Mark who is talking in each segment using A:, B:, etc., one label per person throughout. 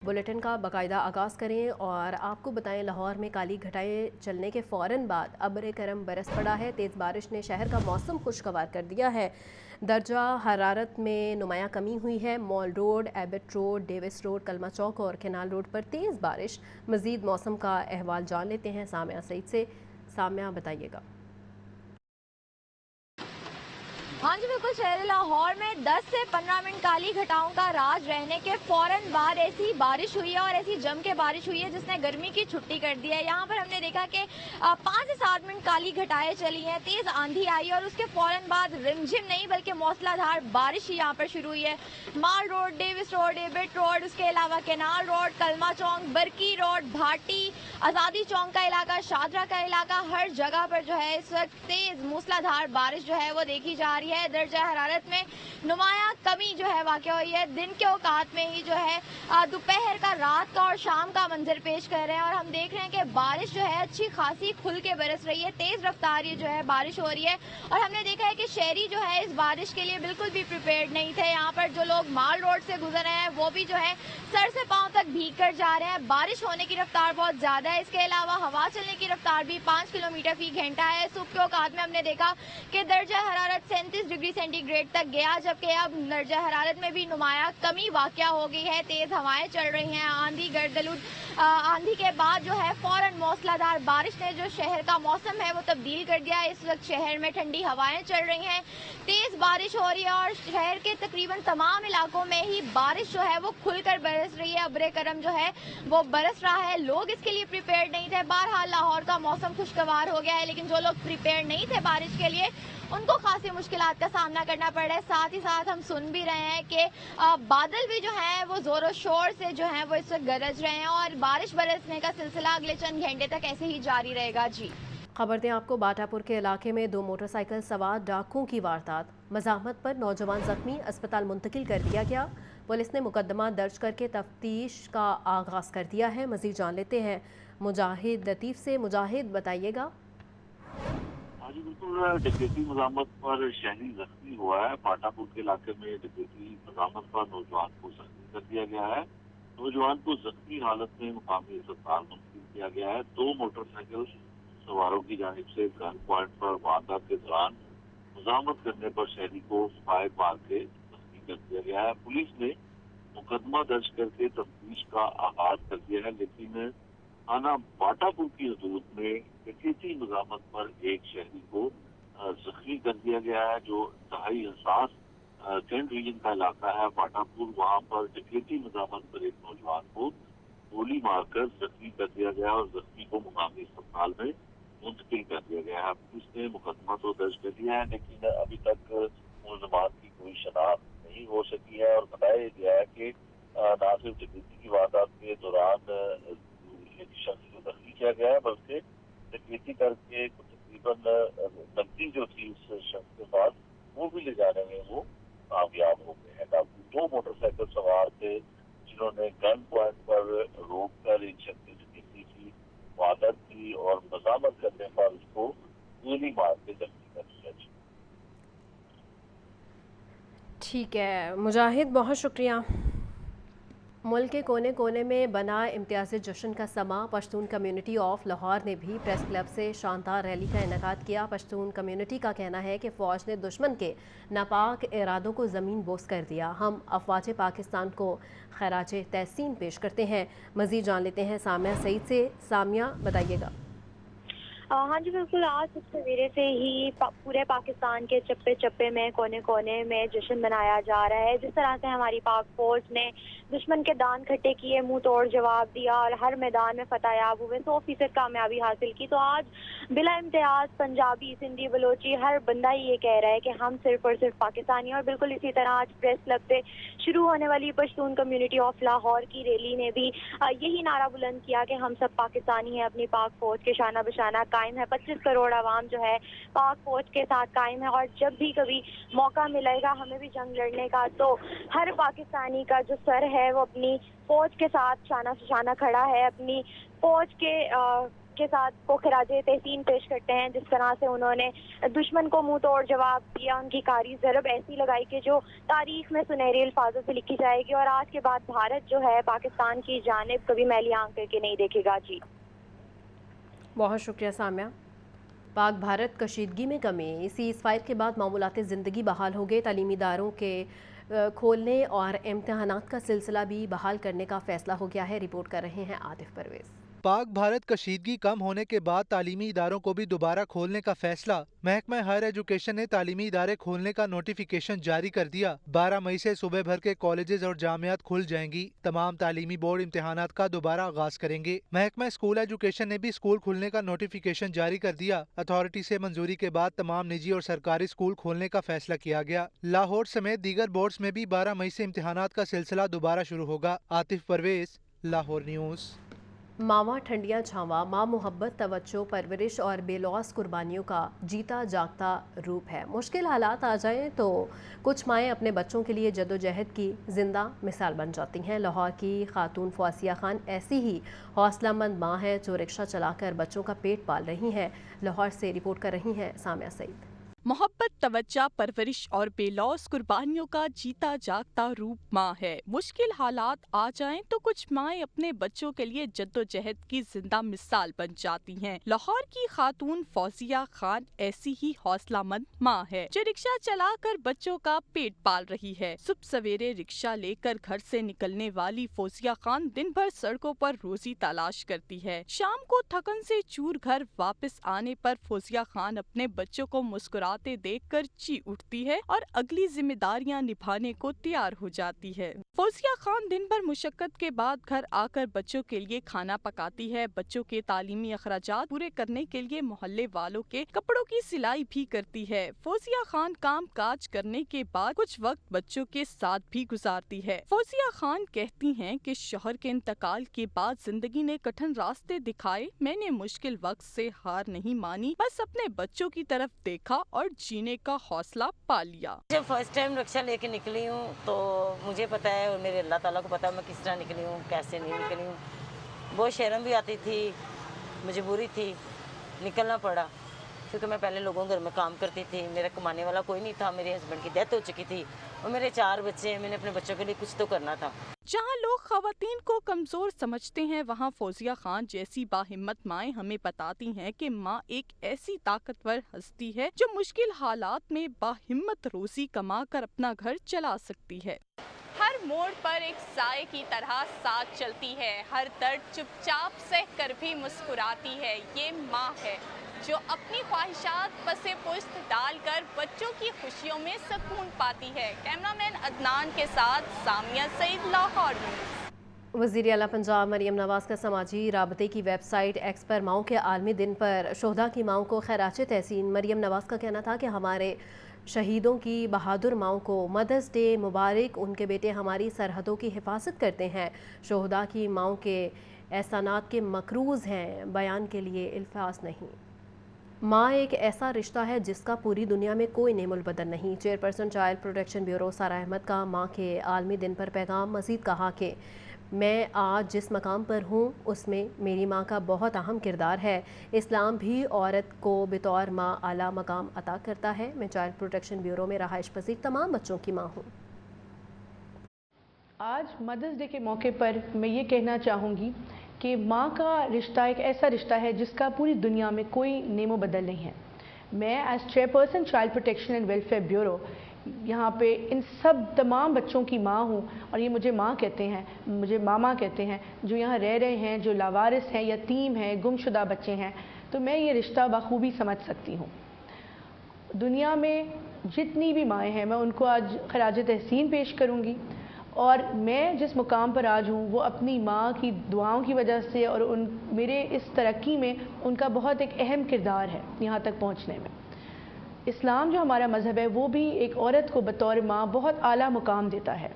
A: Bulletin کا باقاعدہ آغاز کریں اور آپ کو بتائیں لاہور میں کالی گھٹائیں چلنے کے فوراً بعد ابر کرم برس پڑا ہے۔ تیز بارش نے شہر کا موسم خوشگوار کر دیا ہے۔ درجہ حرارت میں نمایاں کمی ہوئی ہے۔ Mall Road, Abbott Road, Davis Road, Kalma Chowk اور کینال روڈ پر تیز بارش۔ مزید موسم کا احوال جان لیتے ہیں سامعہ سعید سے۔ سامعہ بتائیے گا۔
B: ہاں جی بالکل، شہر لاہور میں 10 سے 15 منٹ کالی گھٹاؤں کا راج رہنے کے فوراً بعد ایسی بارش ہوئی ہے اور ایسی جم کے بارش ہوئی ہے جس نے گرمی کی چھٹی کر دی ہے۔ یہاں پر ہم نے دیکھا کہ 5 سے 7 منٹ کالی گھٹائیں چلی ہیں، تیز آندھی آئی اور اس کے فوراً بعد رمجھم نہیں بلکہ موسلا دھار بارش ہی یہاں پر شروع ہوئی ہے۔ Mall Road, Davis Road, Abbott Road, اس کے علاوہ کینال روڈ، کلمہ چوک، برکی روڈ، بھاٹی، آزادی چوک کا علاقہ، شادرہ کا علاقہ، ہر جگہ پر جو ہے اس وقت تیز موسلا دھار بارش جو ہے وہ دیکھی جا رہی ہے۔ درجہ حرارت میں نمایاں کمی جو ہے واقع ہوئی ہے۔ دن کے اوقات میں ہی جو ہے دوپہر کا، رات کا اور شام کا منظر پیش کر رہے ہیں اور ہم دیکھ رہے ہیں کہ بارش جو ہے اچھی خاصی کھل کے برس رہی ہے، تیز رفتار یہ جو ہے بارش ہو رہی ہے اور ہم نے دیکھا ہے کہ شہری جو ہے اس بارش کے لیے بالکل بھی پریپیئرڈ نہیں تھے۔ یہاں پر جو لوگ مال روڈ سے گزر رہے ہیں وہ بھی جو ہے سر سے پاؤں تک بھیگ کر جا رہے ہیں۔ بارش ہونے کی رفتار بہت زیادہ ہے، اس کے علاوہ ہوا چلنے کی رفتار بھی 5 کلومیٹر فی گھنٹہ ہے۔ صبح کے اوقات میں ہم نے دیکھا کہ درجہ حرارت 37 ڈگری سینٹی گریڈ تک گیا، جبکہ اب درجہ حرارت میں بھی نمایاں کمی واقع ہو گئی ہے۔ تیز ہوائیں چل رہی ہیں، آندھی گردلود آندھی کے بعد جو ہے فوراً موسلا دھار بارش نے جو شہر کا موسم ہے وہ تبدیل کر دیا ہے۔ اس وقت شہر میں ٹھنڈی ہوائیں چل رہی ہیں، تیز بارش ہو رہی ہے اور شہر کے تقریباً تمام علاقوں میں ہی بارش جو ہے وہ کھل کر برس رہی ہے۔ ابر کرم جو ہے وہ برس رہا ہے، لوگ اس کے لیے پریپیئرڈ نہیں تھے۔ بہرحال لاہور کا موسم خوشگوار ہو گیا ہے، لیکن جو لوگ پریپیئرڈ نہیں تھے بارش کے لیے ان کو خاصی مشکلات کا سامنا کرنا پڑ رہا ہے۔ ساتھ ہی ساتھ ہم سن بھی رہے ہیں کہ بادل بھی جو ہیں وہ زور و شور سے جو ہیں وہ اس وقت گرج رہے ہیں اور بارش برسنے کا سلسلہ اگلے چند گھنٹے تک ایسے ہی جاری رہے گا۔ جی
A: خبر دیں آپ کو، باٹا پور کے علاقے میں 2 موٹر سائیکل سوار ڈاکوؤں کی واردات، مزاحمت پر نوجوان زخمی، اسپتال منتقل کر دیا گیا۔ پولیس نے مقدمہ درج کر کے تفتیش کا آغاز کر دیا ہے۔ مزید جان لیتے ہیں مجاہد لطیف سے۔ مجاہد بتائیے گا۔
C: ہاں جی بالکل، ڈکیتی مزاحمت پر شہری زخمی ہوا ہے۔ باٹا پور کے علاقے میں ڈکیتی مزاحمت پر نوجوان کو زخمی کر دیا گیا ہے۔ نوجوان کو زخمی حالت میں مقامی اسپتال منتقل کیا گیا ہے۔ 2 موٹر سائیکل سواروں کی جانب سے گن پوائنٹ پر واردات کے دوران مزاحمت کرنے پر شہری کو فائر مار کے زخمی کر دیا گیا ہے۔ پولیس نے مقدمہ درج کر کے تفتیش کا آغاز کر دیا ہے، لیکن تھانہ باٹا پور کی حدود میں ڈکیتی مزاحمت پر ایک شہری کو زخمی کر دیا گیا ہے، جو انتہائی حساس کینٹ ریجن کا علاقہ ہے باٹا پور۔ وہاں پر ڈکیتی مزاحمت پر ایک نوجوان کو گولی مار کر زخمی کر دیا گیا اور زخمی کو مقامی اسپتال میں منتقل کر دیا گیا ہے۔ پولیس نے مقدمہ تو درج کر دیا ہے، لیکن ابھی تک ملزمان کی کوئی شناخت نہیں ہو سکی ہے اور بتایا گیا ہے کہ نہ صرف ڈکیتی کی واردات کے دوران ایک شخص کو زخمی کیا گیا ہے، بلکہ ڈکیتی کر کے تقریباً نقدی جو تھی اس شخص کے پاس وہ بھی لے جانے میں وہ کامیاب ہو گئے ہیں۔ 2 موٹر سائیکل سوار تھے جنہوں نے گن پوائنٹ پر روک کر ایک شخص کی ڈکیتی کی واردات کی اور مزاحمت کرنے پر اس کو گولی مار کے زخمی کر دیا۔
A: ٹھیک ہے مجاہد، بہت شکریہ۔ ملک کے کونے کونے میں بنا امتیازی جشن کا سما۔ پشتون کمیونٹی آف لاہور نے بھی پریس کلب سے شاندار ریلی کا انعقاد کیا۔ پشتون کمیونٹی کا کہنا ہے کہ فوج نے دشمن کے ناپاک ارادوں کو زمین بوس کر دیا۔ ہم افواج پاکستان کو خراج تحسین پیش کرتے ہیں۔ مزید جان لیتے ہیں سامعہ سعید سے۔ سامعہ بتائیے گا۔
D: ہاں جی بالکل، آج صبح سویرے سے ہی پورے پاکستان کے چپے چپے میں، کونے کونے میں جشن منایا جا رہا ہے۔ جس طرح سے ہماری پاک فوج نے دشمن کے دان کھٹے کیے، منہ توڑ جواب دیا اور ہر میدان میں فتح یاب ہوئے، 100% کامیابی حاصل کی، تو آج بلا امتیاز پنجابی، سندھی، بلوچی ہر بندہ ہی یہ کہہ رہا ہے کہ ہم صرف اور صرف پاکستانی ہیں۔ اور بالکل اسی طرح آج پریس کلب سے شروع ہونے والی پشتون کمیونٹی آف لاہور کی ریلی نے بھی یہی نعرہ بلند کیا کہ ہم سب پاکستانی ہیں، اپنی پاک فوج کے شانہ بشانہ قائم ہے۔ 25 کروڑ عوام جو ہے پاک فوج کے ساتھ قائم ہے اور جب بھی کبھی موقع ملے گا ہمیں بھی جنگ لڑنے کا تو ہر پاکستانی کا جو سر ہے وہ اپنی فوج کے ساتھ شانہ سے شانہ کھڑا ہے، اپنی فوج کے کے ساتھ کو خراج تحسین پیش کرتے ہیں جس طرح سے انہوں نے دشمن کو منہ توڑ جواب دیا. ان کی کاری ضرب ایسی لگائی کہ جو تاریخ میں سنہرے الفاظوں سے لکھی جائے گی, اور آج کے بعد بھارت جو ہے پاکستان کی جانب کبھی میلی آنکھ کر کے نہیں دیکھے گا. جی
A: بہت شکریہ سامیہ. پاک بھارت کشیدگی میں کمی, سیز فائر کے بعد معمولات زندگی بحال ہو گئے. تعلیمی اداروں کے کھولنے اور امتحانات کا سلسلہ بھی بحال کرنے کا فیصلہ ہو گیا ہے. رپورٹ کر رہے ہیں عاطف پرویز.
E: پاک بھارت کشیدگی کم ہونے کے بعد تعلیمی اداروں کو بھی دوبارہ کھولنے کا فیصلہ. محکمہ ہائر ایجوکیشن نے تعلیمی ادارے کھولنے کا نوٹیفیکیشن جاری کر دیا. 12 مئی سے صوبے بھر کے کالجز اور جامعات کھل جائیں گی. تمام تعلیمی بورڈ امتحانات کا دوبارہ آغاز کریں گے. محکمہ اسکول ایجوکیشن نے بھی اسکول کھلنے کا نوٹیفیکیشن جاری کر دیا. اتھارٹی سے منظوری کے بعد تمام نجی اور سرکاری اسکول کھولنے کا فیصلہ کیا گیا. لاہور سمیت دیگر بورڈز میں بھی 12 مئی سے امتحانات کا سلسلہ دوبارہ شروع ہوگا. عاطف پرویز, لاہور نیوز.
A: ماواں ٹھنڈیاں چھاواں, ماں محبت, توجہ, پرورش اور بے لوث قربانیوں کا جیتا جاگتا روپ ہے. مشکل حالات آ جائیں تو کچھ مائیں اپنے بچوں کے لیے جدوجہد کی زندہ مثال بن جاتی ہیں. لاہور کی خاتون فوزیہ خان ایسی ہی حوصلہ مند ماں ہے جو رکشہ چلا کر بچوں کا پیٹ پال رہی ہیں. لاہور سے رپورٹ کر رہی ہیں سامیہ سعید.
F: محبت, توجہ, پرورش اور بے لوث قربانیوں کا جیتا جاگتا روپ ماں ہے. مشکل حالات آ جائیں تو کچھ مائیں اپنے بچوں کے لیے جدوجہد کی زندہ مثال بن جاتی ہیں. لاہور کی خاتون فوزیہ خان ایسی ہی حوصلہ مند ماں ہے جو رکشہ چلا کر بچوں کا پیٹ پال رہی ہے. صبح سویرے رکشہ لے کر گھر سے نکلنے والی فوزیہ خان دن بھر سڑکوں پر روزی تلاش کرتی ہے. شام کو تھکن سے چور گھر واپس آنے پر فوزیہ خان اپنے بچوں کو مسکراتے دیکھ کر چی اٹھتی ہے اور اگلی ذمہ داریاں نبھانے کو تیار ہو جاتی ہے. فوزیہ خان دن بھر مشقت کے بعد گھر آ کر بچوں کے لیے کھانا پکاتی ہے. بچوں کے تعلیمی اخراجات پورے کرنے کے لیے محلے والوں کے کپڑوں کی سلائی بھی کرتی ہے. فوزیہ خان کام کاج کرنے کے بعد کچھ وقت بچوں کے ساتھ بھی گزارتی ہے. فوزیہ خان کہتی ہیں کہ شوہر کے انتقال کے بعد زندگی نے کٹھن راستے دکھائے. میں نے مشکل وقت سے ہار نہیں مانی, بس اپنے بچوں کی طرف دیکھا اور جینے کا حوصلہ پا لیا.
G: جب فرسٹ ٹائم رکشہ لے کے نکلی ہوں تو مجھے پتا ہے اور میرے اللہ تعالیٰ کو پتا ہے میں کس طرح نکلی ہوں, کیسے نہیں نکلی ہوں. بہت شرم بھی آتی تھی, مجبوری تھی, نکلنا پڑا کیونکہ میں پہلے لوگوں گھر میں کام کرتی تھی. میرا کمانے والا کوئی نہیں تھا, میرے ہسبینڈ کی ڈیتھ ہو چکی تھی اور میرے 4 بچے ہیں. میں نے اپنے بچوں کے لیے کچھ تو کرنا تھا.
F: جہاں لوگ خواتین کو کمزور سمجھتے ہیں وہاں فوزیہ خان جیسی باہمت مائیں ہمیں بتاتی ہیں کہ ماں ایک ایسی طاقتور ہستی ہے جو مشکل حالات میں باہمت روزی کما کر اپنا گھر چلا سکتی ہے. ہر موڑ پر ایک سائے کی طرح ساتھ چلتی ہے, ہر درد چپ چاپ سہ کر بھی مسکراتی ہے. یہ ماں ہے جو اپنی خواہشات پسے پشت ڈال کر بچوں کی خوشیوں میں سکون پاتی ہے. کیمرہ مین عدنان کے ساتھ سامیہ سعید, لاہور نیوز.
A: وزیر اعلیٰ پنجاب مریم نواز کا سماجی رابطے کی ویب سائٹ ایکس پر ماؤں کے عالمی دن پر شہداء کی ماؤں کو خراج تحسین. مریم نواز کا کہنا تھا کہ ہمارے شہیدوں کی بہادر ماؤں کو مدرس ڈے مبارک, ان کے بیٹے ہماری سرحدوں کی حفاظت کرتے ہیں. شہداء کی ماؤں کے احسانات کے مقروض ہیں, بیان کے لیے الفاظ نہیں. ماں ایک ایسا رشتہ ہے جس کا پوری دنیا میں کوئی نیم البدل نہیں. چیئرپرسن چائلڈ پروٹیکشن بیورو سارا احمد کا ماں کے عالمی دن پر پیغام. مزید کہا کہ میں آج جس مقام پر ہوں اس میں میری ماں کا بہت اہم کردار ہے. اسلام بھی عورت کو بطور ماں اعلیٰ مقام عطا کرتا ہے. میں چائلڈ پروٹیکشن بیورو میں رہائش پذیر تمام بچوں کی ماں ہوں.
H: آج مدرس ڈے کے موقع پر میں یہ کہنا چاہوں گی کہ ماں کا رشتہ ایک ایسا رشتہ ہے جس کا پوری دنیا میں کوئی نیم و بدل نہیں ہے. میں as chairperson child protection and welfare bureau یہاں پہ ان سب تمام بچوں کی ماں ہوں, اور یہ مجھے ماں کہتے ہیں, مجھے ماما کہتے ہیں, جو یہاں رہ رہے ہیں, جو لاوارث ہیں, یتیم ہیں, گمشدہ بچے ہیں. تو میں یہ رشتہ بخوبی سمجھ سکتی ہوں. دنیا میں جتنی بھی مائیں ہیں میں ان کو آج خراج تحسین پیش کروں گی, اور میں جس مقام پر آج ہوں وہ اپنی ماں کی دعاؤں کی وجہ سے, اور میرے اس ترقی میں ان کا بہت ایک اہم کردار ہے یہاں تک پہنچنے میں. اسلام جو ہمارا مذہب ہے وہ بھی ایک عورت کو بطور ماں بہت اعلیٰ مقام دیتا ہے.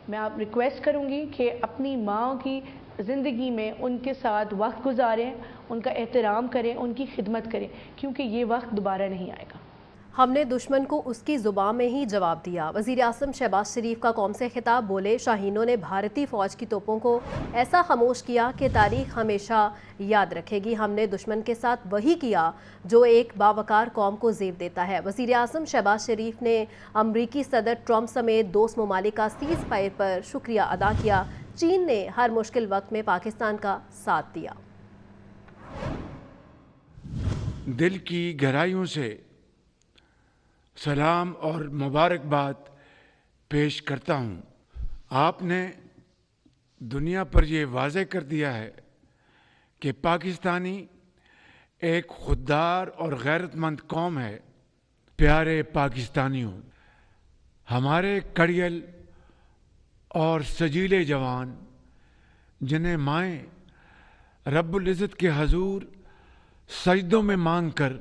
H: میں آپ ریکویسٹ کروں گی کہ اپنی ماں کی زندگی میں ان کے ساتھ وقت گزاریں, ان کا احترام کریں, ان کی خدمت کریں, کیونکہ یہ وقت دوبارہ نہیں آئے گا.
A: ہم نے دشمن کو اس کی زبان میں ہی جواب دیا۔ وزیر اعظم شہباز شریف کا قوم سے خطاب، بولے شاہینوں نے بھارتی فوج کی توپوں کو ایسا خاموش کیا کہ تاریخ ہمیشہ یاد رکھے گی۔ ہم نے دشمن کے ساتھ وہی کیا جو ایک باوقار قوم کو زیب دیتا ہے۔ وزیر اعظم شہباز شریف نے امریکی صدر ٹرمپ سمیت دوست ممالک کا سیز فائر پر شکریہ ادا کیا۔ چین نے ہر مشکل وقت میں پاکستان کا ساتھ دیا۔
I: دل کی گہرائیوں سے سلام اور مبارکباد پیش کرتا ہوں۔ آپ نے دنیا پر یہ واضح کر دیا ہے کہ پاکستانی ایک خوددار اور غیرت مند قوم ہے۔ پیارے پاکستانیوں، ہمارے کڑیل اور سجیلے جوان جنہیں مائیں رب العزت کے حضور سجدوں میں مانگ کر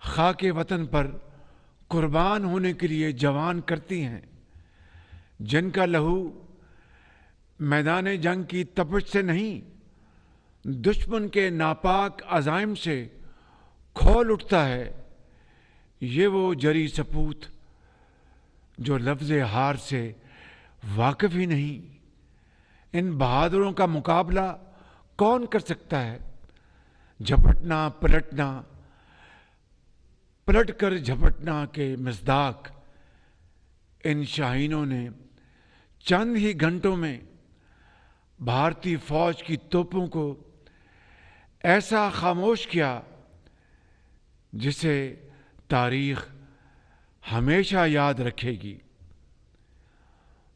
I: خاک وطن پر قربان ہونے کے لیے جوان کرتی ہیں، جن کا لہو میدان جنگ کی تپش سے نہیں دشمن کے ناپاک عزائم سے کھول اٹھتا ہے، یہ وہ جری سپوت جو لفظ ہار سے واقف ہی نہیں۔ ان بہادروں کا مقابلہ کون کر سکتا ہے؟ جھپٹنا پلٹنا، پلٹ کر جھپٹنا کے مصداق ان شاہینوں نے چند ہی گھنٹوں میں بھارتی فوج کی توپوں کو ایسا خاموش کیا جسے تاریخ ہمیشہ یاد رکھے گی۔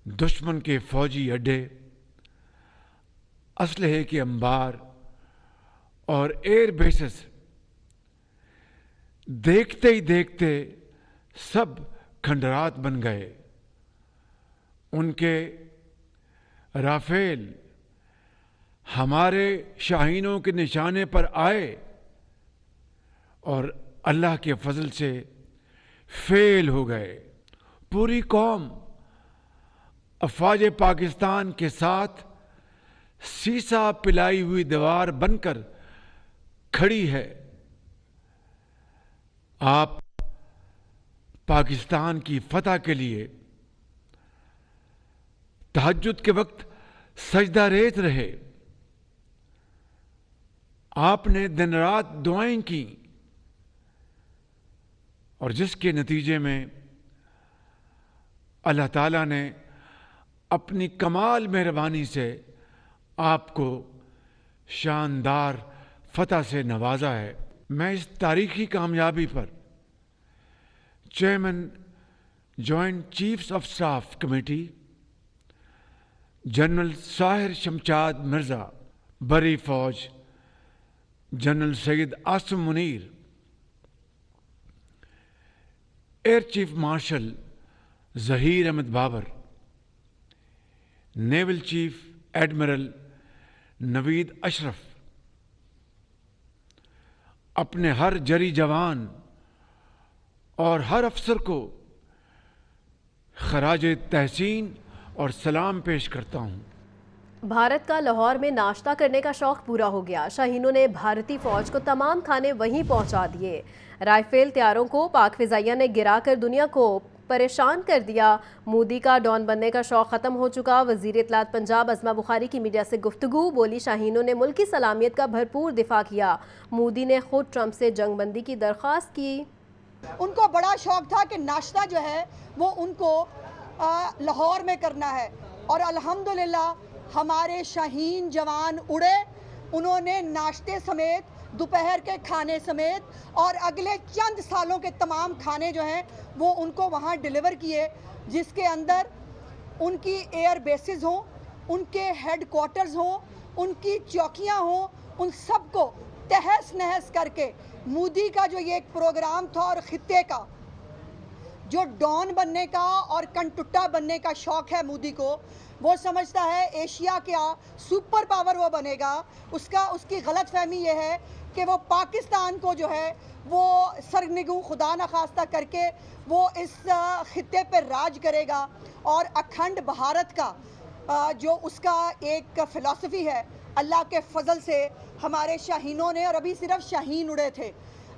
I: دشمن کے فوجی اڈے، اسلحے کے انبار اور ایئر بیسز دیکھتے ہی دیکھتے سب کھنڈرات بن گئے۔ ان کے رافیل ہمارے شاہینوں کے نشانے پر آئے اور اللہ کے فضل سے فیل ہو گئے۔ پوری قوم افواج پاکستان کے ساتھ سیسا پلائی ہوئی دیوار بن کر کھڑی ہے۔ آپ پاکستان کی فتح کے لیے تہجد کے وقت سجدہ ریز رہے، آپ نے دن رات دعائیں کی، اور جس کے نتیجے میں اللہ تعالیٰ نے اپنی کمال مہربانی سے آپ کو شاندار فتح سے نوازا ہے۔ میں اس تاریخی کامیابی پر chairman joint chiefs of staff committee general Sahir Shamshad Mirza, بری فوج general Syed Asim Munir, air chief marshal Zaheer Ahmed Babar, naval chief admiral Naveed Ashraf, اپنے ہر جری جوان اور ہر افسر کو خراج تحسین اور سلام پیش کرتا ہوں۔
A: بھارت کا لاہور میں ناشتہ کرنے کا شوق پورا ہو گیا۔ شاہینوں نے بھارتی فوج کو تمام کھانے وہیں پہنچا دیے۔ رائفل طیاروں کو پاک فضائیہ نے گرا کر دنیا کو پریشان کر دیا۔ مودی کا ڈان بننے کا شوق ختم ہو چکا۔ وزیر اطلاعات پنجاب عظمہ بخاری کی میڈیا سے گفتگو، بولی شاہینوں نے ملکی سلامیت کا بھرپور دفاع کیا۔ مودی نے خود ٹرمپ سے جنگ بندی کی درخواست کی۔
J: ان کو بڑا شوق تھا کہ ناشتہ جو ہے وہ ان کو لاہور میں کرنا ہے، اور الحمدللہ ہمارے شاہین جوان اڑے، انہوں نے ناشتے سمیت، دوپہر کے کھانے سمیت اور اگلے چند سالوں کے تمام کھانے جو ہیں وہ ان کو وہاں ڈیلیور کیے، جس کے اندر ان کی ایئر بیسز ہوں، ان کے ہیڈ کوارٹرز ہوں، ان کی چوکیاں ہوں، ان سب کو تہس نہس کر کے مودی کا جو یہ ایک پروگرام تھا اور خطے کا جو ڈان بننے کا اور کنٹٹا بننے کا شوق ہے مودی کو، وہ سمجھتا ہے ایشیا کا سپر پاور وہ بنے گا۔ اس کی غلط فہمی یہ ہے کہ وہ پاکستان کو جو ہے وہ سرنگوں خدا نخواستہ کر کے وہ اس خطے پہ راج کرے گا، اور اکھنڈ بھارت کا جو اس کا ایک فلسفی ہے، اللہ کے فضل سے ہمارے شاہینوں نے، اور ابھی صرف شاہین اڑے تھے،